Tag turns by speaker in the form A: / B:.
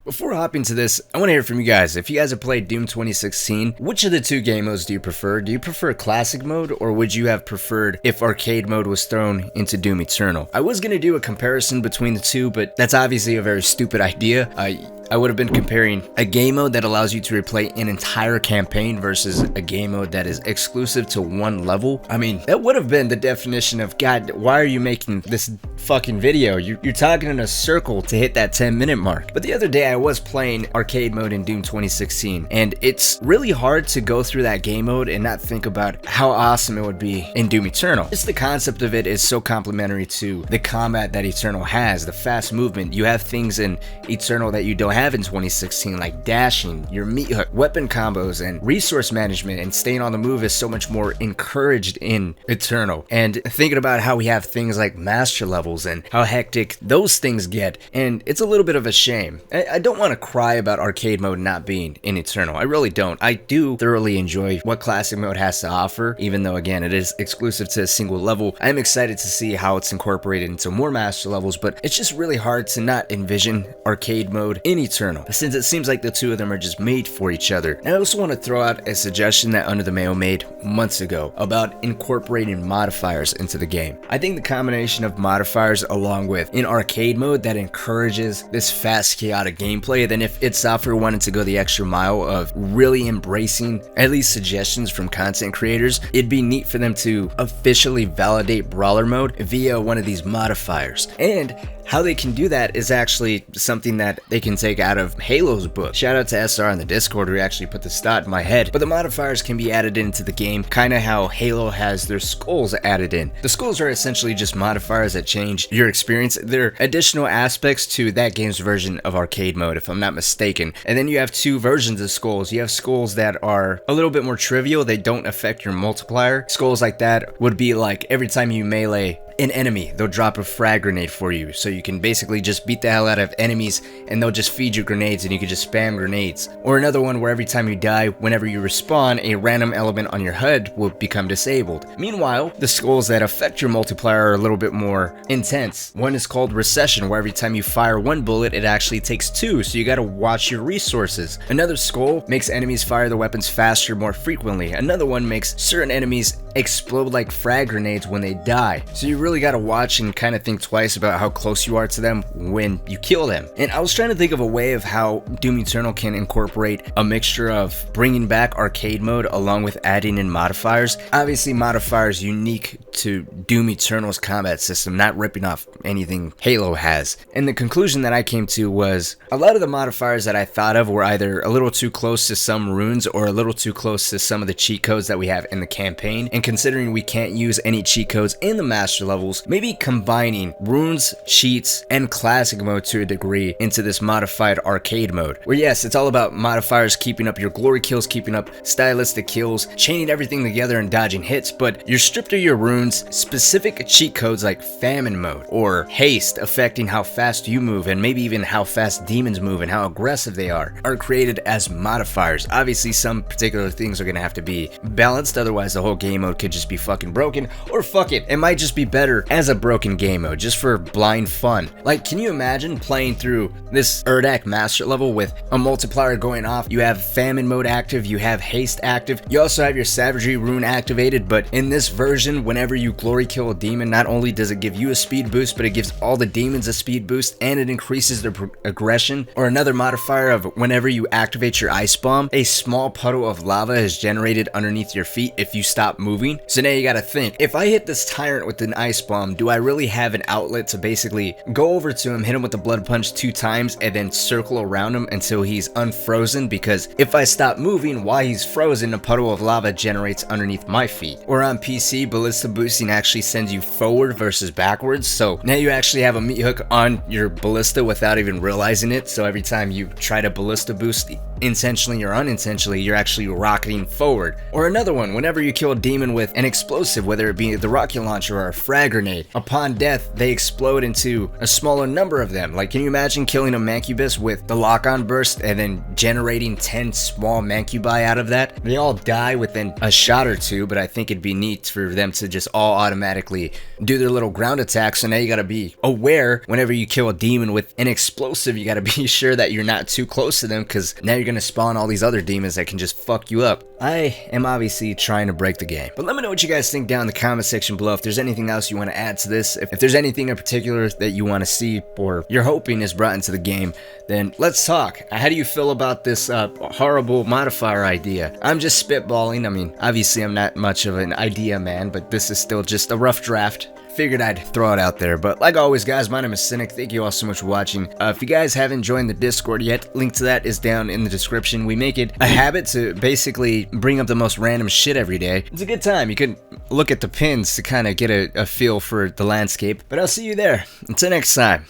A: Before hopping to this, I want to hear from you guys. If you guys have played Doom 2016, which of the two game modes do you prefer? Do you prefer classic mode, or would you have preferred if arcade mode was thrown into Doom Eternal? I was going to do a comparison between the two, but that's obviously a very stupid idea. I would have been comparing a game mode that allows you to replay an entire campaign versus a game mode that is exclusive to one level. I mean, that would have been the definition of, God, why are you making this fucking video? You're talking in a circle to hit that 10-minute mark. But the other day I was playing arcade mode in Doom 2016, and it's really hard to go through that game mode and not think about how awesome it would be in Doom Eternal. Just the concept of it is so complementary to the combat that Eternal has, the fast movement. You have things in Eternal that you don't have in 2016, like dashing, your meat hook, weapon combos, and resource management, and staying on the move is so much more encouraged in Eternal. And thinking about how we have things like master levels and how hectic those things get, and it's a little bit of a shame. I don't want to cry about arcade mode not being in Eternal. I really don't. I do thoroughly enjoy what classic mode has to offer, even though again it is exclusive to a single level. I'm excited to see how it's incorporated into more master levels, but it's just really hard to not envision arcade mode in Eternal, since it seems like the two of them are just made for each other. And I also want to throw out a suggestion that Under the Mayo made months ago about incorporating modifiers into the game. I think the combination of modifiers along with an arcade mode that encourages this fast, chaotic gameplay, then if id Software wanted to go the extra mile of really embracing at least suggestions from content creators, it'd be neat for them to officially validate brawler mode via one of these modifiers. And how they can do that is actually something that they can take out of Halo's book. Shout out to SR on the Discord who actually put this thought in my head. But the modifiers can be added into the game, kind of how Halo has their skulls added in. The skulls are essentially just modifiers that change your experience. They're additional aspects to that game's version of arcade mode, if I'm not mistaken. And then you have two versions of skulls. You have skulls that are a little bit more trivial. They don't affect your multiplier. Skulls like that would be like every time you melee an enemy, they'll drop a frag grenade for you, so you can basically just beat the hell out of enemies and they'll just feed you grenades and you can just spam grenades. Or another one where every time you die, whenever you respawn, a random element on your HUD will become disabled. Meanwhile, the skulls that affect your multiplier are a little bit more intense. One is called Recession, where every time you fire one bullet, it actually takes two, so you gotta watch your resources. Another skull makes enemies fire their weapons faster more frequently. Another one makes certain enemies explode like frag grenades when they die. So you really gotta watch and kind of think twice about how close you are to them when you kill them. And I was trying to think of a way of how Doom Eternal can incorporate a mixture of bringing back arcade mode along with adding in modifiers. Obviously modifiers unique to Doom Eternal's combat system, not ripping off anything Halo has. And the conclusion that I came to was a lot of the modifiers that I thought of were either a little too close to some runes or a little too close to some of the cheat codes that we have in the campaign. And considering we can't use any cheat codes in the master levels, maybe combining runes, cheats, and classic mode to a degree into this modified arcade mode, where yes, it's all about modifiers keeping up your glory kills, keeping up stylistic kills, chaining everything together and dodging hits, but you're stripped of your runes. Specific cheat codes like famine mode or haste affecting how fast you move and maybe even how fast demons move and how aggressive they are created as modifiers. Obviously some particular things are gonna have to be balanced, otherwise the whole game mode could just be fucking broken, or fuck it, it might just be better as a broken game mode just for blind fun. Like, can you imagine playing through this Urdak master level with a multiplier going off? You have famine mode active, you have haste active, you also have your savagery rune activated, but in this version, whenever you glory kill a demon, not only does it give you a speed boost, but it gives all the demons a speed boost and it increases their aggression. Or another modifier of whenever you activate your ice bomb, a small puddle of lava is generated underneath your feet if you stop moving. So now you gotta think, if I hit this tyrant with an ice bomb, do I really have an outlet to basically go over to him, hit him with the blood punch 2 times, and then circle around him until he's unfrozen? Because if I stop moving while he's frozen, a puddle of lava generates underneath my feet. Or on PC, ballista boosting actually sends you forward versus backwards, so now you actually have a meat hook on your ballista without even realizing it, so every time you try to ballista boost, intentionally or unintentionally, you're actually rocketing forward. Or another one, whenever you kill a demon with an explosive, whether it be the rocket launcher or a frag grenade, upon death, they explode into a smaller number of them. Like, can you imagine killing a Mancubus with the lock-on burst and then generating 10 small Mancubi out of that? They all die within a shot or two, but I think it'd be neat for them to just all automatically do their little ground attacks. So now you gotta be aware whenever you kill a demon with an explosive, you gotta be sure that you're not too close to them, because now you're gonna spawn all these other demons that can just fuck you up. I am obviously trying to break the game, but let me know what you guys think down in the comment section below. If there's anything else you want to add to this, if there's anything in particular that you want to see or you're hoping is brought into the game, then let's talk. How do you feel about this horrible modifier idea? I'm just spitballing. I mean, obviously I'm not much of an idea man, but this is still just a rough draft. Figured I'd throw it out there. But like always, guys, my name is Cynic. Thank you all so much for watching. If you guys haven't joined the Discord yet, link to that is down in the description. We make it a habit to basically bring up the most random shit every day. It's a good time. You can look at the pins to kind of get a feel for the landscape. But I'll see you there. Until next time.